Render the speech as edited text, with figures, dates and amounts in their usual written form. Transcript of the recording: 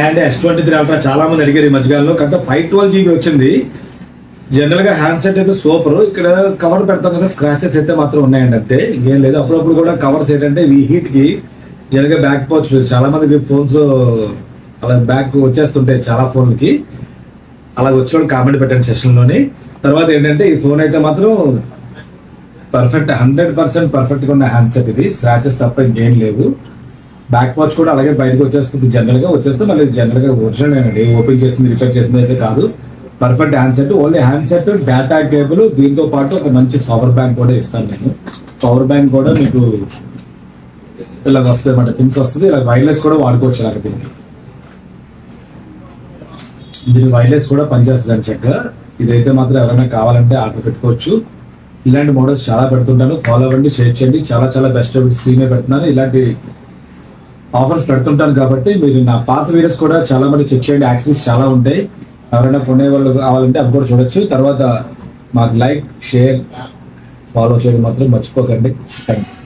And S23 ultra చాలా మంది అడిగారు ఈ మధ్యకాలంలో. కదా 512 GB వచ్చింది. జనరల్ గా హ్యాండ్ సెట్ అయితే సూపర్. ఇక్కడ కవర్ పెడతాం కదా, స్క్రాచెస్ అయితే మాత్రం ఉన్నాయండి అంతే, ఏం లేదు. అప్పుడప్పుడు కూడా కవర్స్ ఏంటంటే ఈ హీట్ కి జనరల్ గా బ్యాక్ పౌచ్ చాలా మంది ఫోన్స్ అలా బ్యాక్ వచ్చేస్తుంటాయి చాలా ఫోన్లకి. అలా వచ్చేవాళ్ళు కామెంట్ పెట్టండి సెషన్ లోని. తర్వాత ఏంటంటే ఈ ఫోన్ అయితే మాత్రం పర్ఫెక్ట్ 100% పర్ఫెక్ట్ గా ఉన్న హ్యాండ్ సెట్ ఇది. స్క్రాచెస్ తప్ప ఇంకేం లేవు. బ్యాక్ వాచ్ కూడా అలాగే బయటకు వచ్చేస్తుంది, జనరల్ గా వచ్చేస్తే మళ్ళీ జనరల్ గా ఒరిజినల్ అండి, ఓపెన్ చేసింది రిపేర్ చేసింది అయితే కాదు. Perfect hand set, only hand set, data cable, దీంతో పాటు ఒక మంచి పవర్ బ్యాంక్ కూడా ఇస్తాను నేను. పవర్ బ్యాంక్ కూడా మీకు ఇలాగ వస్తుంది అన్నమాట, పిన్స్ వస్తుంది. ఇలా వైర్లెస్ కూడా వాడుకోవచ్చు. ఇలాగ దీని వైర్లెస్ కూడా పనిచేస్తుంది అని చక్కగా. ఇదైతే మాత్రం ఎవరైనా కావాలంటే ఆర్డర్ పెట్టుకోవచ్చు. ఇలాంటి మోడల్స్ చాలా పెడుతుంటాను, ఫాలో అవ్వండి, షేర్ చేయండి. చాలా చాలా బెస్ట్ స్క్రీన్ మీద పెడుతున్నాను, ఇలాంటి ఆఫర్స్ పెడుతుంటాను. కాబట్టి మీరు నా పాత వీడియోస్ కూడా చాలా మంది చెక్ చేయండి, యాక్సెస్ చాలా ఉంటాయి. ఎవరైనా కొనే వాళ్ళు కావాలంటే అవి కూడా చూడొచ్చు. తర్వాత మాకు లైక్, షేర్, ఫాలో చేయడం మాత్రం మర్చిపోకండి. Thank you.